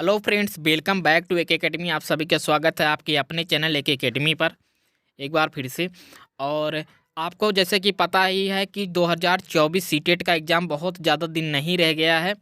Hello friends, welcome back to एक academy. आप सभी का स्वागत है आपके अपने चैनल एक एकेडमी पर एक बार फिर से। और आपको जैसे कि पता ही है कि 2024 सीटेट का एग्ज़ाम बहुत ज़्यादा दिन नहीं रह गया है।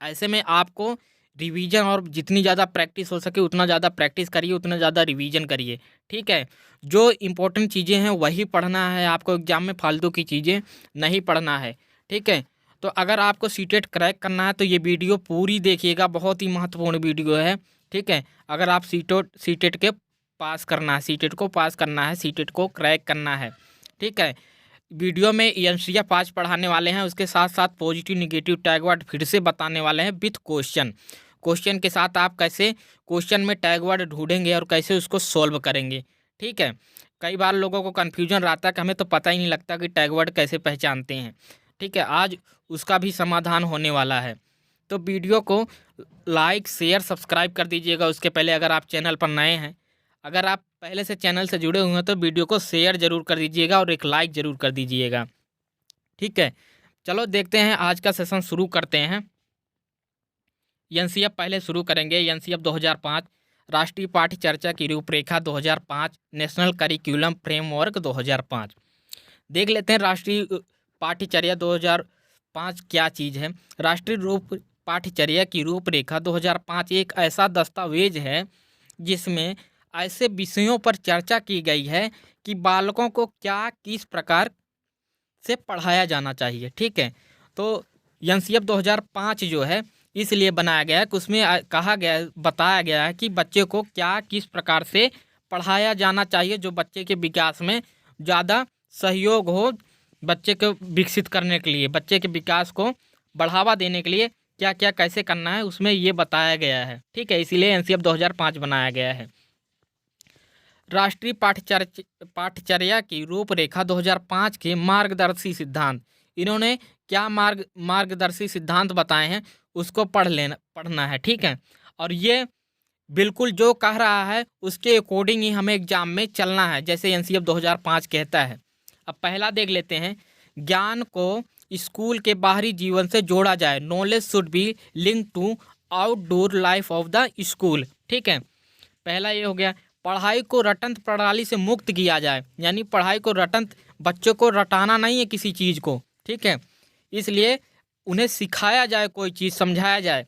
ऐसे में आपको रिवीजन और जितनी ज़्यादा प्रैक्टिस हो सके उतना ज़्यादा प्रैक्टिस करिए, उतना ज़्यादा रिवीजन करिए। ठीक है, जो इम्पोर्टेंट चीज़ें हैं वही पढ़ना है आपको एग्ज़ाम में, फालतू की चीज़ें नहीं पढ़ना है। ठीक है, तो अगर आपको सीटेट क्रैक करना है तो ये वीडियो पूरी देखिएगा, बहुत ही महत्वपूर्ण वीडियो है। ठीक है, अगर आप सीटेट के पास करना है, सीटेट को पास करना है, सीटेट को क्रैक करना है। ठीक है, वीडियो में एनसीईआरटी 5 पढ़ाने वाले हैं, उसके साथ साथ पॉजिटिव निगेटिव टैग वर्ड फिर से बताने वाले हैं विथ क्वेश्चन। क्वेश्चन के साथ आप कैसे क्वेश्चन में टैग वर्ड ढूंढेंगे और कैसे उसको सॉल्व करेंगे। ठीक है, कई बार लोगों को कन्फ्यूजन रहता है कि हमें तो पता ही नहीं लगता कि टैग वर्ड कैसे पहचानते हैं। ठीक है, आज उसका भी समाधान होने वाला है। तो वीडियो को लाइक शेयर सब्सक्राइब कर दीजिएगा। उसके पहले अगर आप चैनल पर नए हैं, अगर आप पहले से चैनल से जुड़े हुए हैं तो वीडियो को शेयर ज़रूर कर दीजिएगा और एक लाइक ज़रूर कर दीजिएगा। ठीक है, चलो देखते हैं, आज का सेशन शुरू करते हैं। एनसीईआरटी पहले शुरू करेंगे। एनसीईआरटी 2005 राष्ट्रीय पाठ्य चर्चा की रूपरेखा 2005 नेशनल करिकुलम फ्रेमवर्क 2005 देख लेते हैं। राष्ट्रीय पाठ्यचर्या 2005 क्या चीज़ है। राष्ट्रीय पाठ्यचर्या की रूपरेखा 2005 एक ऐसा दस्तावेज है जिसमें ऐसे विषयों पर चर्चा की गई है कि बालकों को क्या किस प्रकार से पढ़ाया जाना चाहिए। ठीक है, तो एनसीईआरटी 2005 जो है इसलिए बनाया गया है कि उसमें कहा गया बताया गया है कि बच्चे को क्या किस प्रकार से पढ़ाया जाना चाहिए, जो बच्चे के विकास में ज़्यादा सहयोग हो, बच्चे को विकसित करने के लिए, बच्चे के विकास को बढ़ावा देने के लिए क्या क्या कैसे करना है उसमें ये बताया गया है। ठीक है, इसीलिए एनसीईआरटी 2005 बनाया गया है। राष्ट्रीय पाठ्यचर्या की रूपरेखा 2005 के मार्गदर्शी सिद्धांत, इन्होंने क्या मार्गदर्शी सिद्धांत बताए हैं उसको पढ़ना है। ठीक है, और ये बिल्कुल जो कह रहा है उसके अकॉर्डिंग ही हमें एग्जाम में चलना है, जैसे एनसीईआरटी 2005 कहता है। अब पहला देख लेते हैं, ज्ञान को स्कूल के बाहरी जीवन से जोड़ा जाए। Knowledge should be link to outdoor life of the school. ठीक है, पहला ये हो गया। पढ़ाई को रटंत प्रणाली से मुक्त किया जाए, यानी पढ़ाई को रटंत, बच्चों को रटाना नहीं है किसी चीज़ को। ठीक है, इसलिए उन्हें सिखाया जाए, कोई चीज़ समझाया जाए,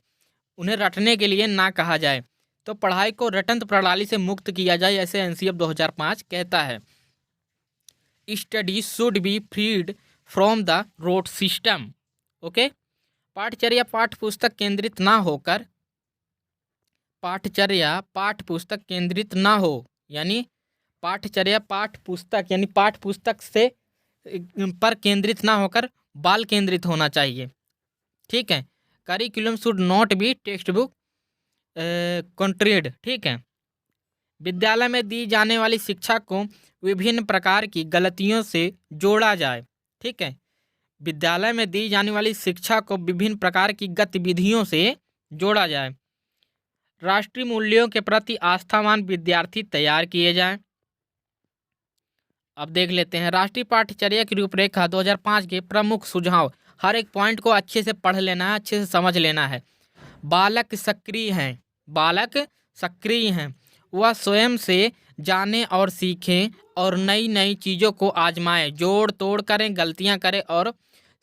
उन्हें रटने के लिए ना कहा जाए। तो पढ़ाई को रटंत प्रणाली से मुक्त किया जाए, ऐसे एनसीईआरटी 2005 कहता है। Study should be freed from the rote system. Okay, पाठ्यचर्या पाठ्य पुस्तक केंद्रित ना होकर, पाठ्यचर्या पाठ्य पुस्तक केंद्रित ना हो, यानी पाठ्यचर्या पाठ्य पुस्तक यानी पाठ्य पुस्तक से पर केंद्रित ना होकर बाल केंद्रित होना चाहिए। ठीक है, curriculum should not be text book centred. ठीक है, विद्यालय में दी जाने वाली शिक्षा को विभिन्न प्रकार की गलतियों से जोड़ा जाए। ठीक है, विद्यालय में दी जाने वाली शिक्षा को विभिन्न प्रकार की गतिविधियों से जोड़ा जाए। राष्ट्रीय मूल्यों के प्रति आस्थावान विद्यार्थी तैयार किए जाएं। अब देख लेते हैं, राष्ट्रीय पाठ्यचर्या की रूपरेखा 2005 के प्रमुख सुझाव। हर एक पॉइंट को अच्छे से पढ़ लेना है, अच्छे से समझ लेना है। बालक सक्रिय हैं, बालक सक्रिय हैं, वह स्वयं से जाने और सीखें और नई नई चीज़ों को आजमाएं, जोड़ तोड़ करें, गलतियां करें और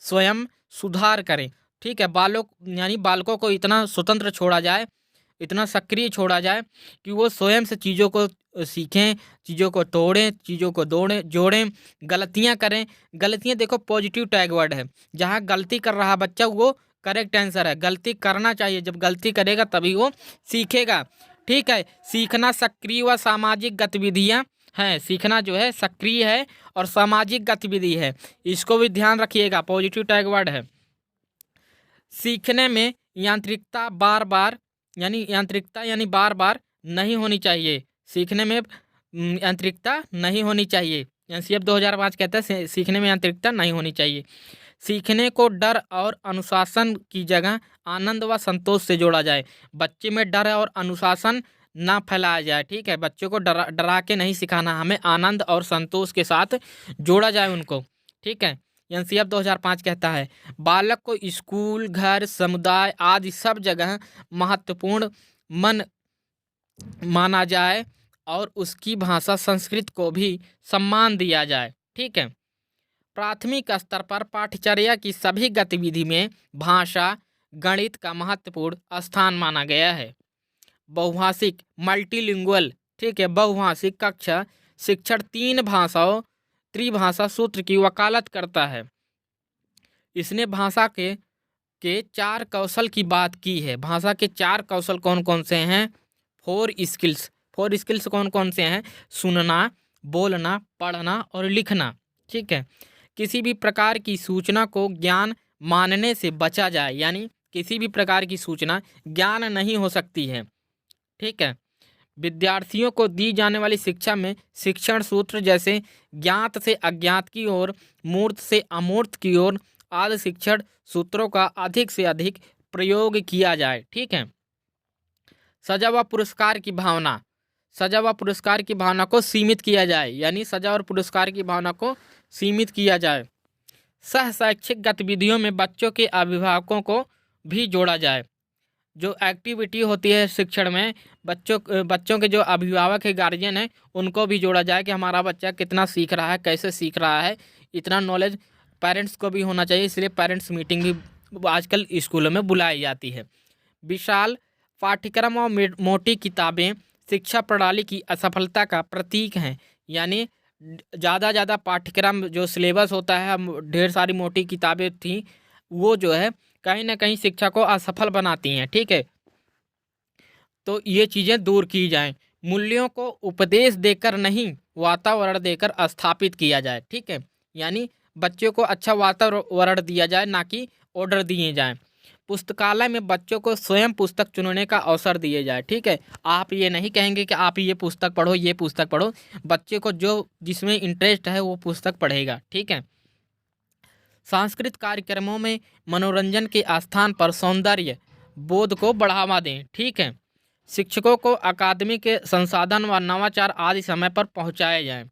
स्वयं सुधार करें। ठीक है, बालकों को इतना स्वतंत्र छोड़ा जाए, इतना सक्रिय छोड़ा जाए कि वो स्वयं से चीज़ों को सीखें, चीज़ों को तोड़ें, चीज़ों को जोड़ें, गलतियां करें। गलतियां देखो पॉजिटिव टैग वर्ड है, जहाँ गलती कर रहा बच्चा वो करेक्ट आंसर है। गलती करना चाहिए, जब गलती करेगा तभी वो सीखेगा। ठीक है, सीखना सक्रिय व सामाजिक गतिविधियाँ हैं, सीखना जो है सक्रिय है और सामाजिक गतिविधि है, इसको भी ध्यान रखिएगा, पॉजिटिव टैग वर्ड है। सीखने में यांत्रिकता यानी बार बार नहीं होनी चाहिए, सीखने में यांत्रिकता नहीं होनी चाहिए। एनसीईआरटी 2005 कहता है सीखने में यांत्रिकता नहीं होनी चाहिए। सीखने को डर और अनुशासन की जगह आनंद व संतोष से जोड़ा जाए। बच्चे में डर और अनुशासन ना फैलाया जाए। ठीक है, बच्चों को डरा के नहीं सिखाना, हमें आनंद और संतोष के साथ जोड़ा जाए उनको। ठीक है, एनसीईआरटी 2005 कहता है बालक को स्कूल, घर, समुदाय आदि सब जगह महत्वपूर्ण मन माना जाए और उसकी भाषा संस्कृत को भी सम्मान दिया जाए। ठीक है। प्राथमिक स्तर पर पाठ्यचर्या की सभी गतिविधि में भाषा गणित का महत्वपूर्ण स्थान माना गया है। बहुभाषिक मल्टीलिंगुअल, ठीक है, बहुभाषिक कक्षा शिक्षण 3 भाषाओं त्रिभाषा सूत्र की वकालत करता है। इसने भाषा के 4 कौशल की बात की है। भाषा के 4 कौशल कौन कौन से हैं? 4 स्किल्स। 4 स्किल्स कौन कौन से हैं? सुनना, बोलना, पढ़ना और लिखना। ठीक है। किसी भी प्रकार की सूचना को ज्ञान मानने से बचा जाए, यानी किसी भी प्रकार की सूचना ज्ञान नहीं हो सकती है। ठीक है। विद्यार्थियों को दी जाने वाली शिक्षा में शिक्षण सूत्र जैसे ज्ञात से अज्ञात की ओर, मूर्त से अमूर्त की ओर आदि शिक्षण सूत्रों का अधिक से अधिक प्रयोग किया जाए। ठीक है। सजा व पुरस्कार की भावना, सजा व पुरस्कार की भावना को सीमित किया जाए, यानी सजा और पुरस्कार की भावना को सीमित किया जाए। सह शैक्षिक गतिविधियों में बच्चों के अभिभावकों को भी जोड़ा जाए। जो एक्टिविटी होती है शिक्षण में, बच्चों के जो अभिभावक है, गार्जियन है, उनको भी जोड़ा जाए कि हमारा बच्चा कितना सीख रहा है, कैसे सीख रहा है। इतना नॉलेज पेरेंट्स को भी होना चाहिए, इसलिए पेरेंट्स मीटिंग भी आजकल स्कूलों में बुलाई जाती है। विशाल पाठ्यक्रम और मोटी किताबें शिक्षा प्रणाली की असफलता का प्रतीक हैं, यानी ज़्यादा पाठ्यक्रम जो सिलेबस होता है, ढेर सारी मोटी किताबें थी, वो जो है कहीं ना कहीं शिक्षा को असफल बनाती हैं। ठीक है। तो ये चीज़ें दूर की जाएं। मूल्यों को उपदेश देकर नहीं, वातावरण देकर स्थापित किया जाए। ठीक है। यानी बच्चों को अच्छा वातावरण दिया जाए, ना कि ऑर्डर दिए जाएं। पुस्तकालय में बच्चों को स्वयं पुस्तक चुनने का अवसर दिए जाए। ठीक है। आप ये नहीं कहेंगे कि आप ये पुस्तक पढ़ो, ये पुस्तक पढ़ो। बच्चे को जो जिसमें इंटरेस्ट है वो पुस्तक पढ़ेगा। ठीक है। सांस्कृतिक कार्यक्रमों में मनोरंजन के स्थान पर सौंदर्य बोध को बढ़ावा दें। ठीक है। शिक्षकों को अकादमी के संसाधन व नवाचार आदि समय पर पहुंचाए जाएं।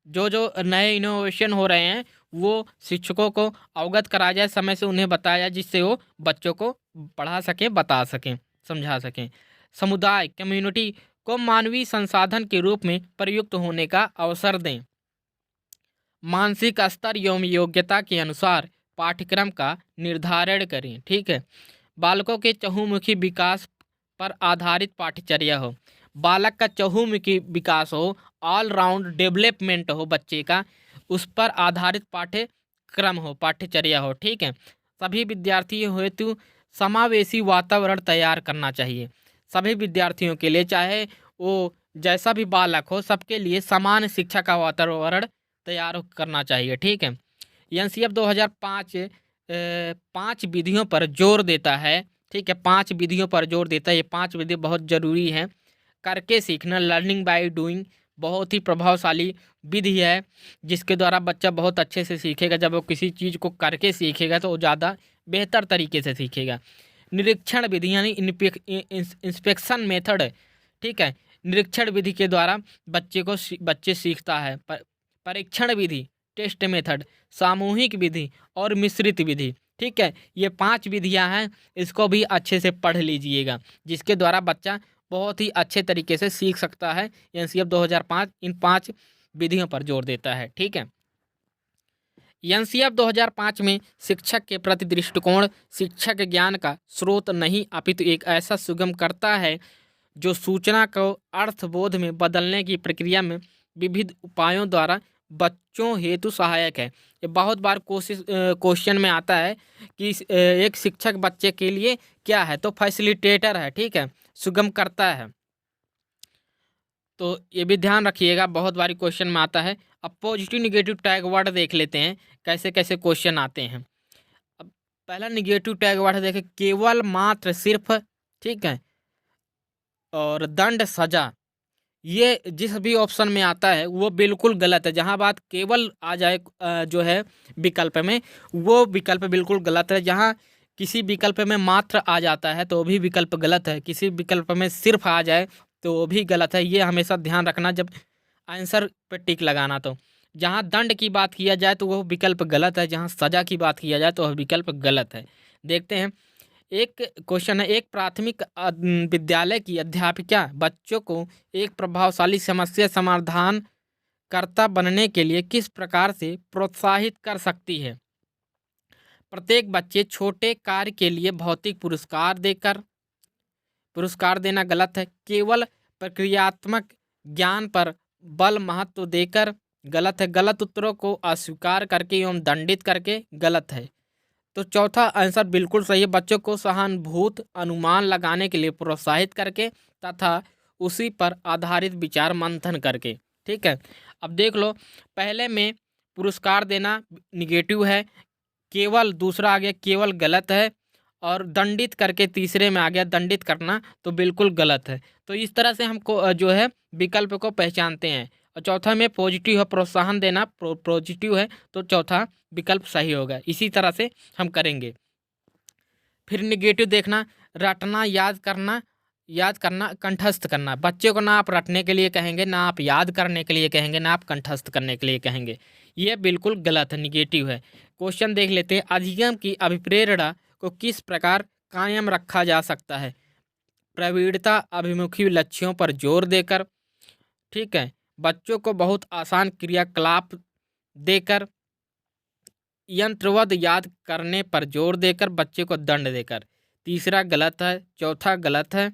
जो नए इनोवेशन हो रहे हैं वो शिक्षकों को अवगत कराया जाए, समय से उन्हें बताया जाए, जिससे वो बच्चों को पढ़ा सकें, बता सकें, समझा सकें। समुदाय कम्युनिटी को मानवीय संसाधन के रूप में प्रयुक्त होने का अवसर दें। मानसिक स्तर एवं योग्यता के अनुसार पाठ्यक्रम का निर्धारण करें। ठीक है। बालकों के चहुमुखी विकास पर आधारित पाठ्यचर्या हो। बालक का चहुमुखी विकास हो, ऑल राउंड डेवलपमेंट हो बच्चे का, उस पर आधारित पाठ्यक्रम हो, पाठ्यचर्या हो। ठीक है। सभी विद्यार्थियों हेतु समावेशी वातावरण तैयार करना चाहिए। सभी विद्यार्थियों के लिए, चाहे वो जैसा भी बालक हो, सबके लिए समान शिक्षा का वातावरण तैयार करना चाहिए। ठीक है। एनसीएफ 2005 5 विधियों पर जोर देता है। ठीक है। 5 विधियों पर जोर देता है। ये 5 विधि बहुत ज़रूरी है। करके सीखना, लर्निंग बाय डूइंग, बहुत ही प्रभावशाली विधि है, जिसके द्वारा बच्चा बहुत अच्छे से सीखेगा। जब वो किसी चीज़ को करके सीखेगा तो वो ज़्यादा बेहतर तरीके से सीखेगा। निरीक्षण विधि यानी इंस्पेक्शन मेथड, ठीक है, निरीक्षण विधि के द्वारा बच्चे सीखता है। परीक्षण विधि, टेस्ट मेथड, सामूहिक विधि और मिश्रित विधि। ठीक है। ये 5 विधियां हैं, इसको भी अच्छे से पढ़ लीजिएगा, जिसके द्वारा बच्चा बहुत ही अच्छे तरीके से सीख सकता है। एनसीएफ 2005 इन 5 विधियों पर जोर देता है। ठीक है। एनसीएफ 2005 में शिक्षक के प्रति दृष्टिकोण शिक्षक ज्ञान का स्रोत नहीं अपितु एक ऐसा सुगम करता है जो सूचना को अर्थबोध में बदलने की प्रक्रिया में विविध उपायों द्वारा बच्चों हेतु सहायक है। ये बहुत बार क्वेश्चन में आता है कि एक शिक्षक बच्चे के लिए क्या है, तो फैसिलिटेटर है। ठीक है। सुगम करता है, तो ये भी ध्यान रखिएगा, बहुत बारी क्वेश्चन में आता है। अब पॉजिटिव निगेटिव टैग वर्ड देख लेते हैं, कैसे कैसे क्वेश्चन आते हैं। अब पहला निगेटिव टैग वर्ड देखें, केवल, मात्र, सिर्फ। ठीक है। और दंड, सजा। ये जिस भी ऑप्शन में आता है वो बिल्कुल गलत है। जहाँ बात केवल आ जाए जो है विकल्प में, वो विकल्प बिल्कुल गलत है। जहाँ किसी विकल्प में मात्र आ जाता है तो वो भी विकल्प गलत है। किसी विकल्प में सिर्फ आ जाए तो वो भी गलत है। ये हमेशा ध्यान रखना जब आंसर पे टिक लगाना। तो जहाँ दंड की बात किया जाए तो वह विकल्प गलत है, जहाँ सजा की बात किया जाए तो वह विकल्प गलत है। देखते हैं एक क्वेश्चन है, एक प्राथमिक विद्यालय की अध्यापिका बच्चों को एक प्रभावशाली समस्या समाधान कर्ता बनने के लिए किस प्रकार से प्रोत्साहित कर सकती है? प्रत्येक बच्चे छोटे कार्य के लिए भौतिक पुरस्कार देना गलत है। केवल प्रक्रियात्मक ज्ञान पर बल महत्व देकर गलत है। गलत उत्तरों को अस्वीकार करके एवं दंडित करके गलत है। तो चौथा आंसर बिल्कुल सही है, बच्चों को सहानुभूत अनुमान लगाने के लिए प्रोत्साहित करके तथा उसी पर आधारित विचार मंथन करके। ठीक है, अब देख लो, पहले में पुरस्कार देना निगेटिव है, केवल दूसरा आ गया केवल गलत है, और दंडित करके तीसरे में आ गया दंडित करना, तो बिल्कुल गलत है। तो इस तरह से हमको जो है विकल्प को पहचानते हैं। और चौथा में पॉजिटिव है, प्रोत्साहन देना पॉजिटिव है, तो चौथा विकल्प सही होगा। इसी तरह से हम करेंगे। फिर निगेटिव देखना, रटना, याद करना, कंठस्थ करना। बच्चे को ना आप रटने के लिए कहेंगे, ना आप याद करने के लिए कहेंगे, ना आप कंठस्थ करने के लिए कहेंगे। ये बिल्कुल गलत है, निगेटिव है। क्वेश्चन देख लेते हैं, अधिगम की अभिप्रेरणा को किस प्रकार कायम रखा जा सकता है? प्रवीणता अभिमुखी लक्ष्यों पर जोर देकर, ठीक है, बच्चों को बहुत आसान क्रियाकलाप देकर, यंत्रवत याद करने पर जोर देकर, बच्चे को दंड देकर। तीसरा गलत है, चौथा गलत है,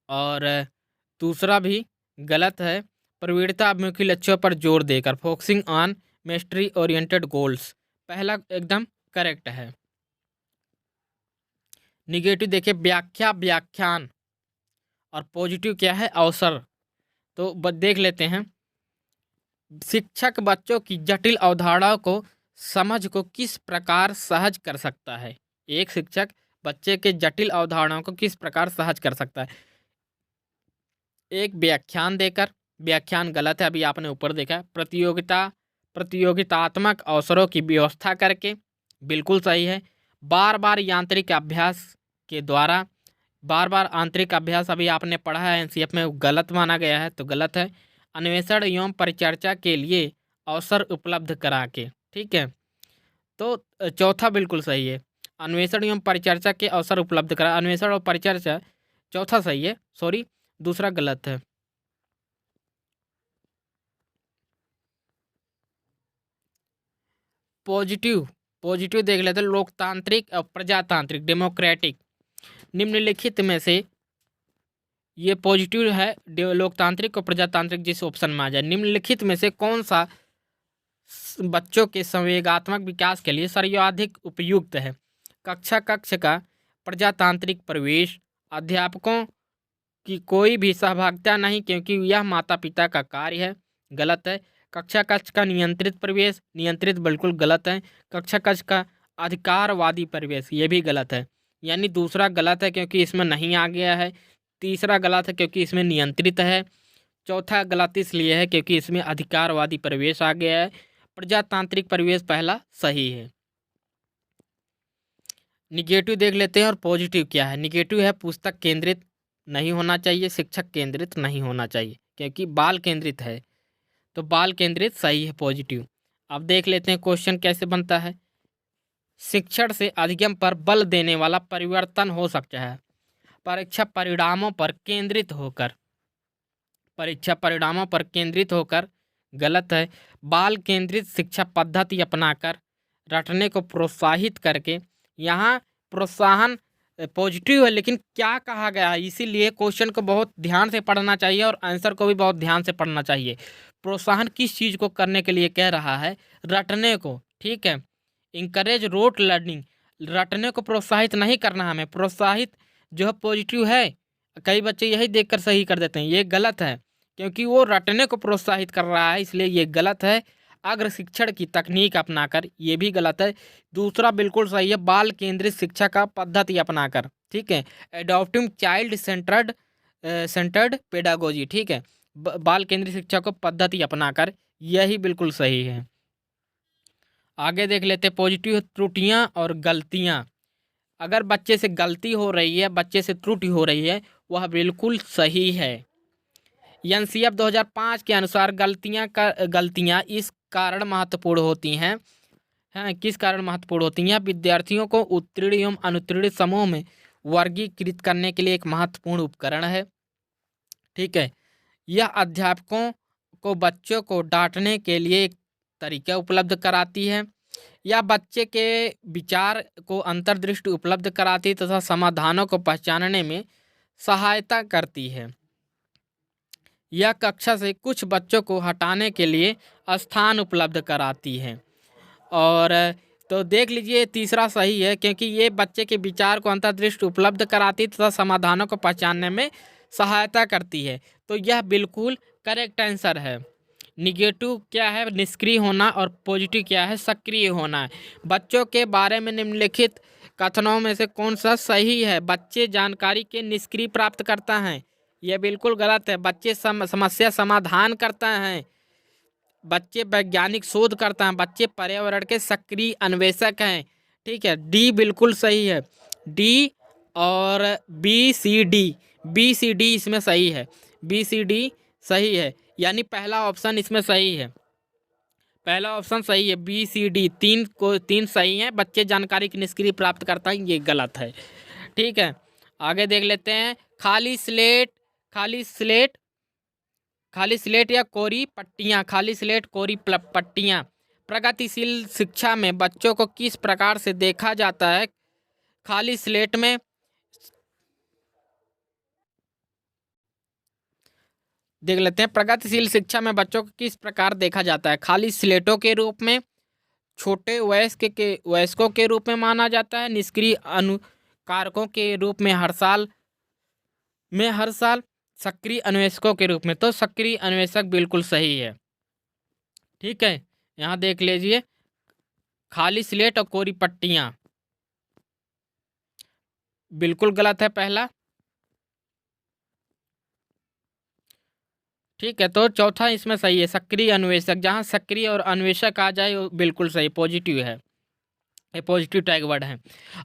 और दूसरा भी गलत है। प्रवीणता अभिमुखी लक्ष्यों पर जोर देकर, फोकसिंग ऑन मेस्ट्री ओरिएंटेड गोल्स, पहला एकदम करेक्ट है। निगेटिव देखिए, व्याख्या, व्याख्यान, और पॉजिटिव क्या है? अवसर। तो देख लेते हैं, शिक्षक बच्चों की जटिल अवधारणाओं को समझ को किस प्रकार सहज कर सकता है? एक शिक्षक बच्चे के जटिल अवधारणाओं को किस प्रकार सहज कर सकता है? एक, व्याख्यान देकर, व्याख्यान गलत है, अभी आपने ऊपर देखा। प्रतियोगितात्मक अवसरों की व्यवस्था करके, बिल्कुल सही है। बार बार यांत्रिक अभ्यास के द्वारा, बार बार आंतरिक अभ्यास अभी आपने पढ़ा है एनसीएफ में, गलत माना गया है, तो गलत है। अन्वेषण एवं परिचर्चा के लिए अवसर उपलब्ध करा के, ठीक है, तो चौथा बिल्कुल सही है। अन्वेषण एवं परिचर्चा के अवसर उपलब्ध करा, अन्वेषण और परिचर्चा चौथा सही है, सॉरी, दूसरा गलत है। पॉजिटिव देख लेते हैं, लोकतांत्रिक और प्रजातांत्रिक, डेमोक्रेटिक। निम्नलिखित में से ये पॉजिटिव है, लोकतांत्रिक और प्रजातांत्रिक जिस ऑप्शन में आ जाए। निम्नलिखित में से कौन सा बच्चों के संवेगात्मक विकास के लिए सर्वाधिक उपयुक्त है? कक्ष का प्रजातांत्रिक परिवेश, अध्यापकों की कोई भी सहभागिता नहीं क्योंकि यह माता पिता का कार्य है, गलत है। कक्षा कक्ष का नियंत्रित परिवेश, नियंत्रित बिल्कुल गलत है। कक्षा कक्ष का अधिकारवादी परिवेश, ये भी गलत है, यानी दूसरा गलत है क्योंकि इसमें नहीं आ गया है। तीसरा गलत है क्योंकि इसमें नियंत्रित है। चौथा गलत इसलिए है क्योंकि इसमें अधिकारवादी परिवेश आ गया है। प्रजातांत्रिक परिवेश पहला सही है। निगेटिव देख लेते हैं, और पॉजिटिव क्या है? निगेटिव है, पुस्तक केंद्रित नहीं होना चाहिए, शिक्षक केंद्रित नहीं होना चाहिए, क्योंकि बाल केंद्रित है, तो बाल केंद्रित सही है, पॉजिटिव। अब देख लेते हैं क्वेश्चन कैसे बनता है। शिक्षण से अधिगम पर बल देने वाला परिवर्तन हो सकता है परीक्षा परिणामों पर केंद्रित होकर, गलत है। बाल केंद्रित शिक्षा पद्धति अपनाकर, रटने को प्रोत्साहित करके, यहाँ प्रोत्साहन पॉजिटिव है, लेकिन क्या कहा गया है, इसीलिए क्वेश्चन को बहुत ध्यान से पढ़ना चाहिए और आंसर को भी बहुत ध्यान से पढ़ना चाहिए। प्रोत्साहन किस चीज़ को करने के लिए कह रहा है? रटने को, ठीक है। इंकरेज रोट लर्निंग, रटने को प्रोत्साहित नहीं करना, हमें प्रोत्साहित जो है पॉजिटिव है। कई बच्चे यही देखकर सही कर देते हैं, ये गलत है क्योंकि वो रटने को प्रोत्साहित कर रहा है, इसलिए ये गलत है। अग्र शिक्षण की तकनीक अपनाकर, ये भी गलत है। दूसरा बिल्कुल सही है, बाल केंद्रित शिक्षा का पद्धति अपनाकर, ठीक है। एडॉप्टिंग चाइल्ड सेंटर्ड पेडागोजी, ठीक है, बाल केंद्रित शिक्षा को पद्धति अपनाकर, यही बिल्कुल सही है। आगे देख लेते हैं, पॉजिटिव त्रुटियां और गलतियां। अगर बच्चे से गलती हो रही है, बच्चे से त्रुटि हो रही है, वह बिल्कुल सही है। एनसीएफ 2005 के अनुसार गलतियां इस कारण महत्वपूर्ण होती हैं, हैं किस कारण महत्वपूर्ण होती हैं? यह विद्यार्थियों को उत्तीर्ण एवं अनुत्तीर्ण समूह में वर्गीकृत करने के लिए एक महत्वपूर्ण उपकरण है। ठीक है, यह अध्यापकों को बच्चों को डांटने के लिए एक तरीका उपलब्ध कराती है। यह बच्चे के विचार को अंतर्दृष्टि उपलब्ध कराती है तथा समाधानों को पहचानने में सहायता करती है। यह कक्षा से कुछ बच्चों को हटाने के लिए स्थान उपलब्ध कराती है। और तो देख लीजिए तीसरा सही है, क्योंकि ये बच्चे के विचार को अंतर्दृष्टि उपलब्ध कराती तथा समाधानों को पहचानने में सहायता करती है। तो यह बिल्कुल करेक्ट आंसर है। निगेटिव क्या है? निष्क्रिय होना, और पॉजिटिव क्या है? सक्रिय होना। बच्चों के बारे में निम्नलिखित कथनों में से कौन सा सही है? बच्चे जानकारी के निष्क्रिय प्राप्त करता है, यह बिल्कुल गलत है। बच्चे समस्या समाधान करता है, बच्चे वैज्ञानिक शोध करता है, बच्चे पर्यावरण के सक्रिय अन्वेषक हैं। ठीक है, डी बिल्कुल सही है। डी और बी सी डी इसमें सही है। बी सी डी सही है, यानी पहला ऑप्शन इसमें सही है। पहला ऑप्शन सही है, बी सी डी तीन सही हैं। बच्चे जानकारी की निष्क्रिय प्राप्त करता है, ये गलत है। ठीक है, आगे देख लेते हैं। खाली स्लेट या कोरी पट्टियाँ प्रगतिशील शिक्षा में बच्चों को किस प्रकार से देखा जाता है? खाली स्लेट में देख लेते हैं। प्रगतिशील शिक्षा में बच्चों को किस प्रकार देखा जाता है? खाली स्लेटों के रूप में, छोटे वयस्कों के रूप में माना जाता है, निष्क्रिय अनुकारकों के रूप में हर साल, सक्रिय अन्वेषकों के रूप में। तो सक्रिय अन्वेषक बिल्कुल सही है। ठीक है, यहाँ देख लीजिए खाली स्लेट और कोरी पट्टियाँ बिल्कुल गलत है पहला। ठीक है, तो चौथा इसमें सही है, सक्रिय अन्वेषक। जहाँ सक्रिय और अन्वेषक आ जाए वो बिल्कुल सही, पॉजिटिव है, ये पॉजिटिव टैग वर्ड है।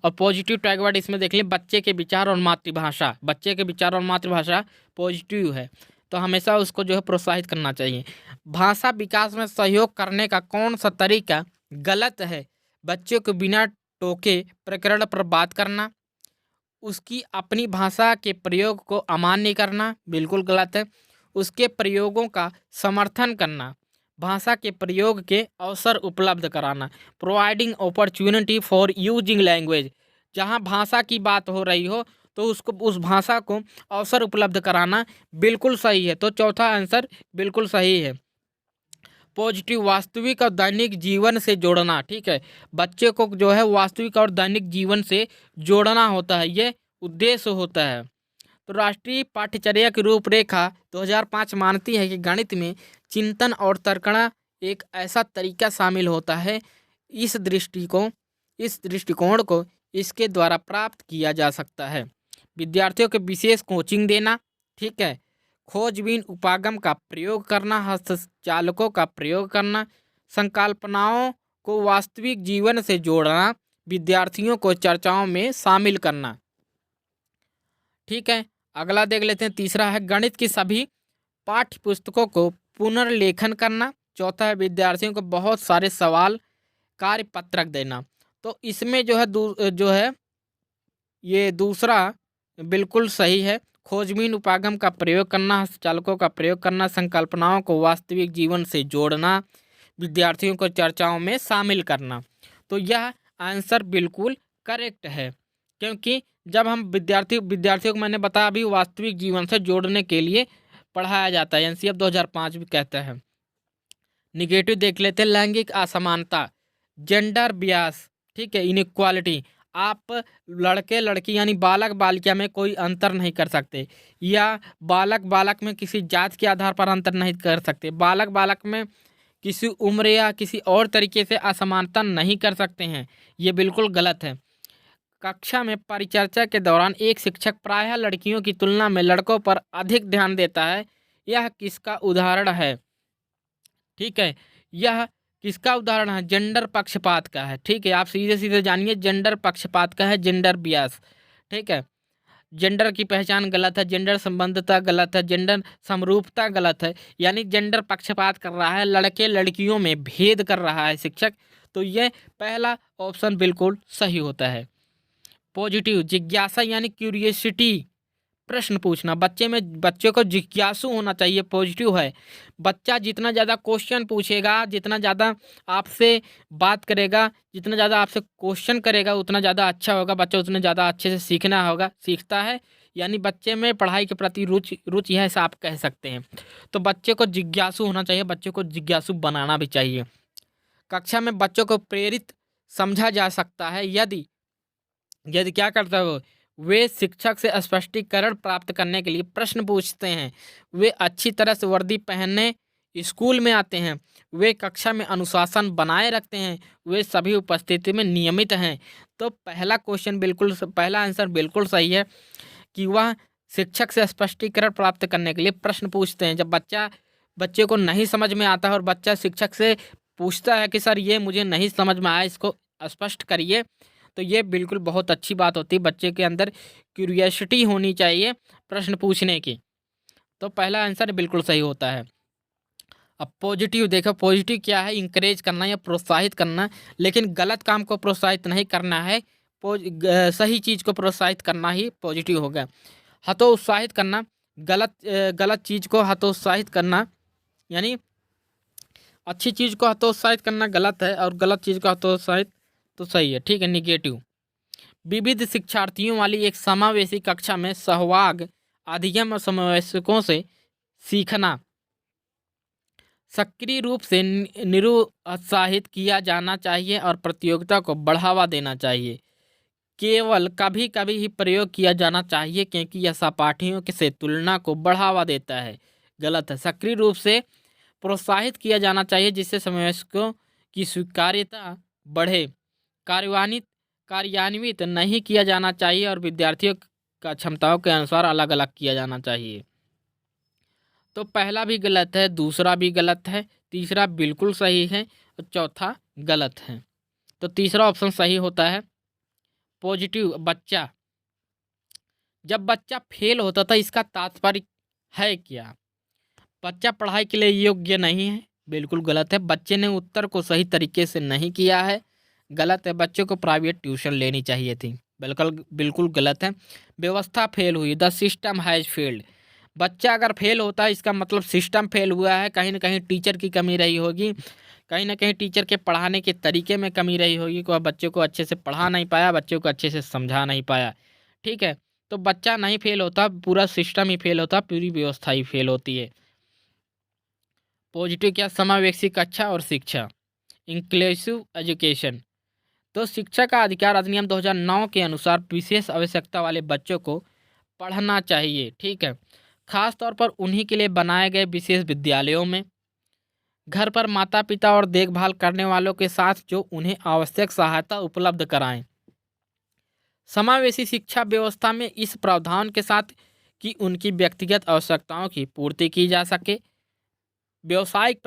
और पॉजिटिव टैग वर्ड इसमें देख लें, बच्चे के विचार और मातृभाषा। बच्चे के विचार और मातृभाषा पॉजिटिव है, तो हमेशा उसको जो है प्रोत्साहित करना चाहिए। भाषा विकास में सहयोग करने का कौन सा तरीका गलत है? बच्चों को बिना टोके प्रकरण पर बात करना, उसकी अपनी भाषा के प्रयोग को अमान्य करना, बिल्कुल गलत है। उसके प्रयोगों का समर्थन करना, भाषा के प्रयोग के अवसर उपलब्ध कराना, providing opportunity for using language. जहाँ भाषा की बात हो रही हो तो उस भाषा को अवसर उपलब्ध कराना बिल्कुल सही है। तो चौथा आंसर बिल्कुल सही है। पॉजिटिव, वास्तविक और दैनिक जीवन से जोड़ना। ठीक है, बच्चे को जो है वास्तविक और दैनिक जीवन से जोड़ना होता है, ये उद्देश्य होता है। तो राष्ट्रीय पाठ्यचर्या की रूपरेखा 2005 मानती है कि गणित में चिंतन और तर्कणा एक ऐसा तरीका शामिल होता है। इस दृष्टिकोण को इसके द्वारा प्राप्त किया जा सकता है। विद्यार्थियों को विशेष कोचिंग देना, ठीक है, खोजबीन उपागम का प्रयोग करना, हस्तचालकों का प्रयोग करना, संकल्पनाओं को वास्तविक जीवन से जोड़ना, विद्यार्थियों को चर्चाओं में शामिल करना। ठीक है, अगला देख लेते हैं। तीसरा है गणित की सभी पाठ्य पुस्तकों को पुनर्लेखन करना। चौथा है विद्यार्थियों को बहुत सारे सवाल कार्य पत्रक देना। तो इसमें जो है ये दूसरा बिल्कुल सही है। खोजबीन उपागम का प्रयोग करना, हस्तचालकों का प्रयोग करना, संकल्पनाओं को वास्तविक जीवन से जोड़ना, विद्यार्थियों को चर्चाओं में शामिल करना। तो यह आंसर बिल्कुल करेक्ट है, क्योंकि जब हम विद्यार्थियों को मैंने बताया अभी वास्तविक जीवन से जोड़ने के लिए पढ़ाया जाता है, एनसीएफ 2005 भी कहता है। निगेटिव देख लेते हैं। लैंगिक असमानता, जेंडर बियास, ठीक है, इनइक्वालिटी। आप लड़के लड़की यानी बालक बालिका में कोई अंतर नहीं कर सकते, या बालक बालक में किसी जात के आधार पर अंतर नहीं कर सकते, बालक बालक में किसी उम्र या किसी और तरीके से असमानता नहीं कर सकते हैं, ये बिल्कुल गलत है। कक्षा में परिचर्चा के दौरान एक शिक्षक प्रायः लड़कियों की तुलना में लड़कों पर अधिक ध्यान देता है, यह किसका उदाहरण है? ठीक है, यह किसका उदाहरण है? जेंडर पक्षपात का है। ठीक है, आप सीधे सीधे जानिए, जेंडर पक्षपात का है, जेंडर बियास। ठीक है, जेंडर की पहचान गलत है, जेंडर संबंधता गलत है, जेंडर समरूपता गलत है, यानी जेंडर पक्षपात कर रहा है, लड़के लड़कियों में भेद कर रहा है शिक्षक। तो ये पहला ऑप्शन बिल्कुल सही होता है। पॉजिटिव, जिज्ञासा यानी क्यूरियसिटी, प्रश्न पूछना। बच्चे को जिज्ञासु होना चाहिए, पॉजिटिव है। बच्चा जितना ज़्यादा क्वेश्चन पूछेगा, जितना ज़्यादा आपसे बात करेगा, जितना ज़्यादा आपसे क्वेश्चन करेगा, उतना ज़्यादा अच्छा होगा। बच्चा उतना ज़्यादा अच्छे से सीखता है। यानी बच्चे में पढ़ाई के प्रति रुचि है, ऐसा आप कह सकते हैं। तो बच्चे को जिज्ञासु होना चाहिए, बच्चे को जिज्ञासु बनाना भी चाहिए। कक्षा में बच्चों को प्रेरित समझा जा सकता है यदि यदि क्या करता है वे शिक्षक से स्पष्टीकरण प्राप्त करने के लिए प्रश्न पूछते हैं। वे अच्छी तरह से वर्दी पहनने स्कूल में आते हैं। वे कक्षा में अनुशासन बनाए रखते हैं। वे सभी उपस्थिति में नियमित हैं। तो पहला आंसर बिल्कुल सही है कि वह शिक्षक से स्पष्टीकरण प्राप्त करने के लिए प्रश्न पूछते हैं। जब बच्चे को नहीं समझ में आता है और बच्चा शिक्षक से पूछता है कि सर ये मुझे नहीं समझ में आया, इसको स्पष्ट करिए, तो ये बिल्कुल बहुत अच्छी बात होती है। बच्चे के अंदर क्यूरियोसिटी होनी चाहिए प्रश्न पूछने की। तो पहला आंसर बिल्कुल सही होता है। अब पॉजिटिव देखो, पॉजिटिव क्या है? इंकरेज करना या प्रोत्साहित करना, लेकिन गलत काम को प्रोत्साहित नहीं करना है। सही चीज़ को प्रोत्साहित करना ही पॉजिटिव होगा। हतोत्साहित करना, गलत चीज़ को हतोत्साहित करना, यानी अच्छी चीज़ को हतोत्साहित करना गलत है और गलत चीज़ को हतोत्साहित तो सही है। ठीक है। निगेटिव, विविध शिक्षार्थियों वाली एक समावेशी कक्षा में सहभाग, अध्ययन और समवयस्कों से सीखना सक्रिय रूप से निरुत्साहित किया जाना चाहिए और प्रतियोगिता को बढ़ावा देना चाहिए। केवल कभी कभी ही प्रयोग किया जाना चाहिए क्योंकि यह सहपाठियों से तुलना को बढ़ावा देता है। गलत है। सक्रिय रूप से प्रोत्साहित किया जाना चाहिए जिससे समवयस्कों की स्वीकार्यता बढ़े। कार्यान्वित नहीं किया जाना चाहिए और विद्यार्थियों का क्षमताओं के अनुसार अलग अलग किया जाना चाहिए। तो पहला भी गलत है, दूसरा भी गलत है, तीसरा बिल्कुल सही है और चौथा गलत है। तो तीसरा ऑप्शन सही होता है पॉजिटिव। बच्चा, जब बच्चा फेल होता था इसका तात्पर्य है क्या? बच्चा पढ़ाई के लिए योग्य नहीं है, बिल्कुल गलत है। बच्चे ने उत्तर को सही तरीके से नहीं किया है, गलत है। बच्चे को प्राइवेट ट्यूशन लेनी चाहिए थी, बिल्कुल गलत है। व्यवस्था फेल हुई, द सिस्टम हैज़ फेल्ड। बच्चा अगर फेल होता है इसका मतलब सिस्टम फेल हुआ है। कहीं ना कहीं टीचर की कमी रही होगी, कहीं ना कहीं टीचर के पढ़ाने के तरीके में कमी रही होगी, कोई बच्चे को अच्छे से पढ़ा नहीं पाया, बच्चे को अच्छे से समझा नहीं पाया। ठीक है। तो बच्चा नहीं फेल होता, पूरा सिस्टम ही फेल होता, पूरी व्यवस्था ही फेल होती है। पॉजिटिव क्या? समावेशी कक्षा और शिक्षा, इंक्लूसिव एजुकेशन। तो शिक्षा का अधिकार अधिनियम 2009 के अनुसार विशेष आवश्यकता वाले बच्चों को पढ़ना चाहिए। ठीक है। खास तौर पर उन्हीं के लिए बनाए गए विशेष विद्यालयों में, घर पर माता पिता और देखभाल करने वालों के साथ जो उन्हें आवश्यक सहायता उपलब्ध कराएं। समावेशी शिक्षा व्यवस्था में इस प्रावधान के साथ कि उनकी व्यक्तिगत आवश्यकताओं की पूर्ति की जा सके। व्यावसायिक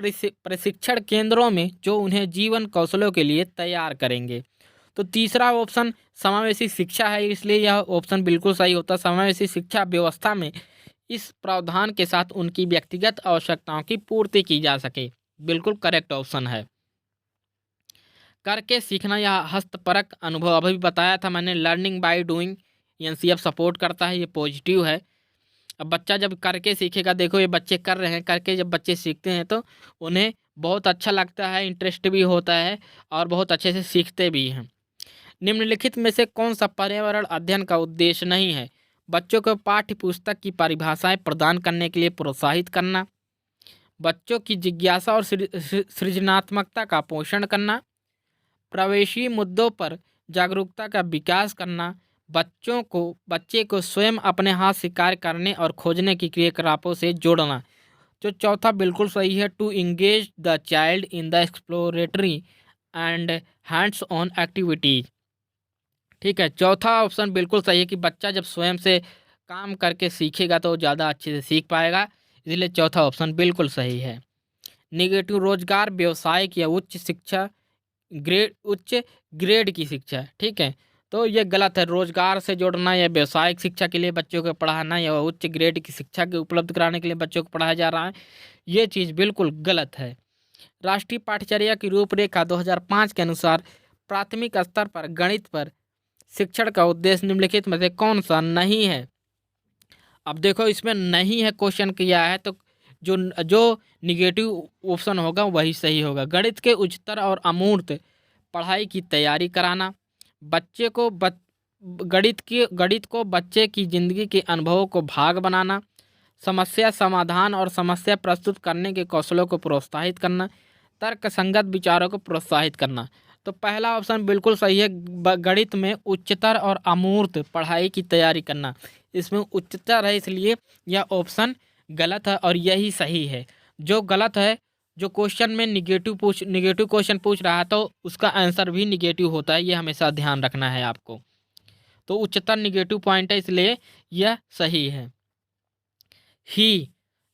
प्रशिक्षण केंद्रों में जो उन्हें जीवन कौशलों के लिए तैयार करेंगे। तो तीसरा ऑप्शन समावेशी शिक्षा है, इसलिए यह ऑप्शन बिल्कुल सही होता है। समावेशी शिक्षा व्यवस्था में इस प्रावधान के साथ उनकी व्यक्तिगत आवश्यकताओं की पूर्ति की जा सके, बिल्कुल करेक्ट ऑप्शन है। करके सीखना या हस्तपरक अनुभव, अभी बताया था मैंने, learning by doing, NCF support करता है, ये पॉजिटिव है। अब बच्चा जब करके सीखेगा, देखो ये बच्चे कर रहे हैं, करके जब बच्चे सीखते हैं तो उन्हें बहुत अच्छा लगता है, इंटरेस्ट भी होता है और बहुत अच्छे से सीखते भी हैं। निम्नलिखित में से कौन सा पर्यावरण अध्ययन का उद्देश्य नहीं है? बच्चों को पाठ्य पुस्तक की परिभाषाएं प्रदान करने के लिए प्रोत्साहित करना, बच्चों की जिज्ञासा और सृजनात्मकता का पोषण करना, प्रवेशी मुद्दों पर जागरूकता का विकास करना, बच्चे को स्वयं अपने हाथ से कार्य करने और खोजने की क्रियाकलापों से जोड़ना। जो चौथा बिल्कुल सही है, to engage the child in the exploratory and hands on activities. ठीक है। चौथा ऑप्शन बिल्कुल सही है कि बच्चा जब स्वयं से काम करके सीखेगा तो ज़्यादा अच्छे से सीख पाएगा, इसलिए चौथा ऑप्शन बिल्कुल सही है। निगेटिव, रोजगार, व्यवसायिक या उच्च ग्रेड की शिक्षा। ठीक है। तो ये गलत है। रोजगार से जोड़ना या व्यवसायिक शिक्षा के लिए बच्चों को पढ़ाना या उच्च ग्रेड की शिक्षा के उपलब्ध कराने के लिए बच्चों को पढ़ाया जा रहा है, ये चीज़ बिल्कुल गलत है। राष्ट्रीय पाठ्यचर्या की रूपरेखा 2005 के अनुसार प्राथमिक स्तर पर गणित पर शिक्षण का उद्देश्य निम्नलिखित में से कौन सा नहीं है। अब देखो इसमें नहीं है क्वेश्चन किया है, तो जो जो निगेटिव ऑप्शन होगा वही सही होगा। गणित के उच्चतर और अमूर्त पढ़ाई की तैयारी कराना, बच्चे को गणित को बच्चे की जिंदगी के अनुभवों को भाग बनाना, समस्या समाधान और समस्या प्रस्तुत करने के कौशलों को प्रोत्साहित करना, तर्क संगत विचारों को प्रोत्साहित करना। तो पहला ऑप्शन बिल्कुल सही है, गणित में उच्चतर और अमूर्त पढ़ाई की तैयारी करना। इसमें उच्चतर है इसलिए यह ऑप्शन गलत है और यही सही है। जो गलत है, जो क्वेश्चन में निगेटिव क्वेश्चन पूछ रहा है तो उसका आंसर भी निगेटिव होता है, ये हमेशा ध्यान रखना है आपको। तो उच्चतर निगेटिव पॉइंट है इसलिए यह सही है। ही,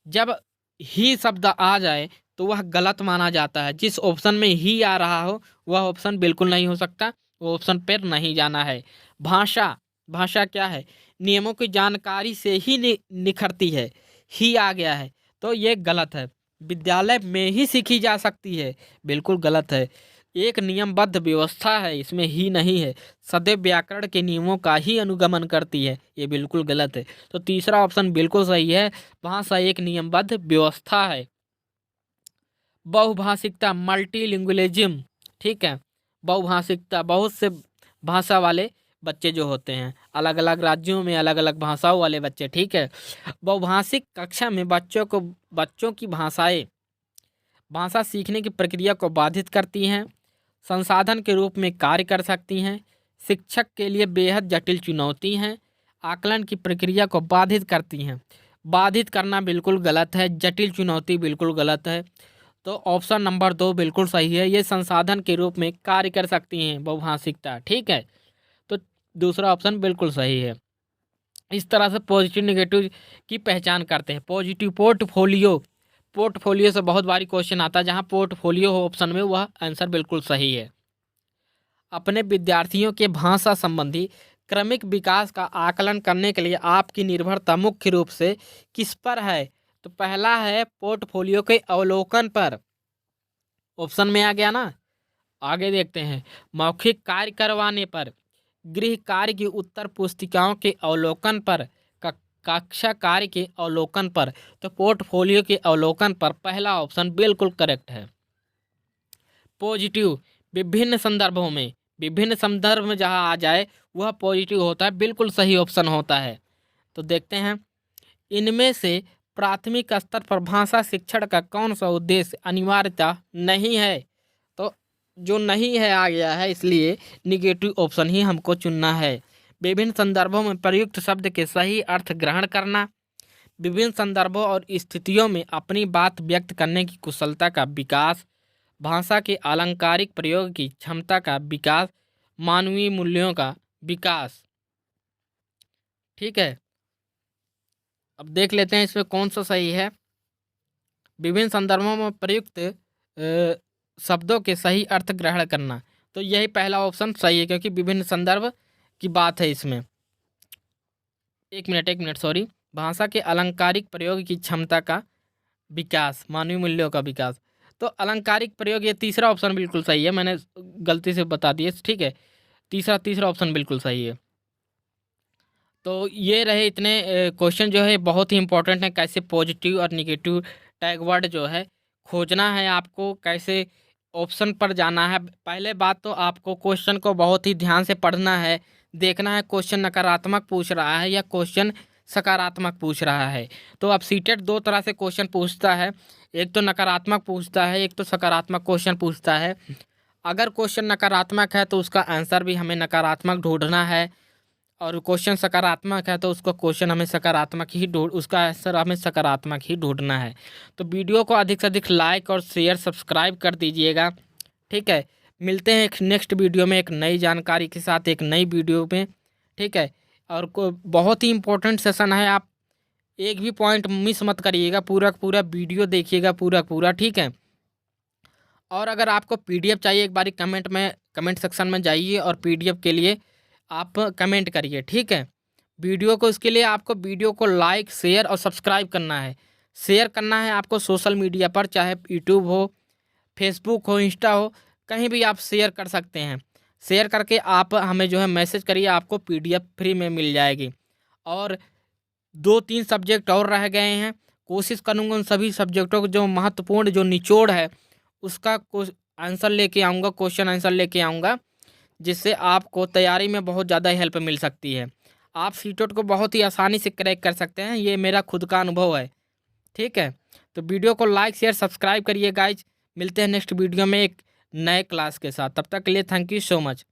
जब ही शब्द आ जाए तो वह गलत माना जाता है। जिस ऑप्शन में ही आ रहा हो वह ऑप्शन बिल्कुल नहीं हो सकता, वो ऑप्शन पर नहीं जाना है। भाषा क्या है, नियमों की जानकारी से ही निखरती है। ही आ गया है तो ये गलत है। विद्यालय में ही सीखी जा सकती है, बिल्कुल गलत है। एक नियमबद्ध व्यवस्था है, इसमें ही नहीं है। सदैव व्याकरण के नियमों का ही अनुगमन करती है, ये बिल्कुल गलत है। तो तीसरा ऑप्शन बिल्कुल सही है, भाषा एक नियमबद्ध व्यवस्था है। बहुभाषिकता, मल्टीलिंगुअलिज्म, ठीक है। बहुभाषिकता, बहुत से भाषा वाले बच्चे जो होते हैं, अलग अलग राज्यों में अलग अलग भाषाओं वाले बच्चे, ठीक है। बहुभाषिक कक्षा में बच्चों की भाषा सीखने की प्रक्रिया को बाधित करती हैं, संसाधन के रूप में कार्य कर सकती हैं, शिक्षक के लिए बेहद जटिल चुनौती हैं, आकलन की प्रक्रिया को बाधित करती हैं। बाधित करना बिल्कुल गलत है, जटिल चुनौती बिल्कुल गलत है। तो ऑप्शन नंबर 2 बिल्कुल सही है, ये संसाधन के रूप में कार्य कर सकती हैं बहुभाषिकता, ठीक है। तो दूसरा ऑप्शन बिल्कुल सही है। इस तरह से पॉजिटिव निगेटिव की पहचान करते हैं। पॉजिटिव, पोर्टफोलियो से बहुत बारी क्वेश्चन आता है, जहां पोर्टफोलियो हो ऑप्शन में वह आंसर बिल्कुल सही है। अपने विद्यार्थियों के भाषा संबंधी क्रमिक विकास का आकलन करने के लिए आपकी निर्भरता मुख्य रूप से किस पर है। तो पहला है पोर्टफोलियो के अवलोकन पर, ऑप्शन में आ गया ना। आगे देखते हैं, मौखिक कार्य करवाने पर, गृह कार्य की उत्तर पुस्तिकाओं के अवलोकन पर, कक्षा कार्य के अवलोकन पर। तो पोर्टफोलियो के अवलोकन पर पहला ऑप्शन बिल्कुल करेक्ट है। पॉजिटिव, विभिन्न संदर्भ में जहां आ जाए वह पॉजिटिव होता है, बिल्कुल सही ऑप्शन होता है। तो देखते हैं, इनमें से प्राथमिक स्तर पर भाषा शिक्षण का कौन सा उद्देश्य अनिवार्यता नहीं है। तो जो नहीं है आ गया है, इसलिए निगेटिव ऑप्शन ही हमको चुनना है। विभिन्न संदर्भों में प्रयुक्त शब्द के सही अर्थ ग्रहण करना, विभिन्न संदर्भों और स्थितियों में अपनी बात व्यक्त करने की कुशलता का विकास, भाषा के अलंकारिक प्रयोग की क्षमता का विकास, मानवीय मूल्यों का विकास, ठीक है। अब देख लेते हैं इसमें कौन सा सही है। विभिन्न संदर्भों में प्रयुक्त शब्दों के सही अर्थ ग्रहण करना, तो यही पहला ऑप्शन सही है, क्योंकि विभिन्न संदर्भ की बात है इसमें। एक मिनट सॉरी, भाषा के अलंकारिक प्रयोग की क्षमता का विकास, मानवीय मूल्यों का विकास। तो अलंकारिक प्रयोग, ये तीसरा ऑप्शन बिल्कुल सही है, मैंने गलती से बता दिए, ठीक है। तीसरा ऑप्शन बिल्कुल सही है। तो ये रहे इतने क्वेश्चन जो है बहुत ही इंपॉर्टेंट है। कैसे पॉजिटिव और निगेटिव टैग वर्ड जो है खोजना है आपको, कैसे ऑप्शन पर जाना है। पहले बात तो आपको क्वेश्चन को बहुत ही ध्यान से पढ़ना है, देखना है क्वेश्चन नकारात्मक पूछ रहा है या क्वेश्चन सकारात्मक पूछ रहा है। तो अब सीटेट 2 तरह से क्वेश्चन पूछता है, एक तो नकारात्मक पूछता है, एक तो सकारात्मक क्वेश्चन पूछता है। अगर क्वेश्चन नकारात्मक है तो उसका आंसर भी हमें नकारात्मक ढूंढना है, और क्वेश्चन सकारात्मक है तो उसका क्वेश्चन हमें सकारात्मक ही उसका आंसर हमें सकारात्मक ही ढूंढना है। तो वीडियो को अधिक से अधिक लाइक और शेयर सब्सक्राइब कर दीजिएगा, ठीक है। मिलते हैं एक नेक्स्ट वीडियो में एक नई जानकारी के साथ, एक नई वीडियो में, ठीक है। और बहुत ही इंपॉर्टेंट सेशन है, आप एक भी पॉइंट मिस मत करिएगा, पूरा वीडियो देखिएगा पूरा, ठीक है। और अगर आपको पीडीएफ चाहिए, एक बारी कमेंट सेक्शन में जाइए और पीडीएफ के लिए आप कमेंट करिए, ठीक है। वीडियो को, इसके लिए आपको वीडियो को लाइक शेयर और सब्सक्राइब करना है। शेयर करना है आपको सोशल मीडिया पर, चाहे यूट्यूब हो, फेसबुक हो, इंस्टा हो, कहीं भी आप शेयर कर सकते हैं। शेयर करके आप हमें जो है मैसेज करिए, आपको PDF फ्री में मिल जाएगी। और 2-3 सब्जेक्ट और रह गए हैं, कोशिश करूँगा उन सभी सब्जेक्टों को जो महत्वपूर्ण जो निचोड़ है उसका आंसर लेके आऊँगा, क्वेश्चन आंसर लेके आऊँगा, जिससे आपको तैयारी में बहुत ज़्यादा हेल्प मिल सकती है। आप सीटेट को बहुत ही आसानी से क्रैक कर सकते हैं, ये मेरा खुद का अनुभव है। ठीक है, तो वीडियो को लाइक शेयर सब्सक्राइब करिए गाइज। मिलते हैं नेक्स्ट वीडियो में एक नए क्लास के साथ, तब तक के लिए थैंक यू सो मच।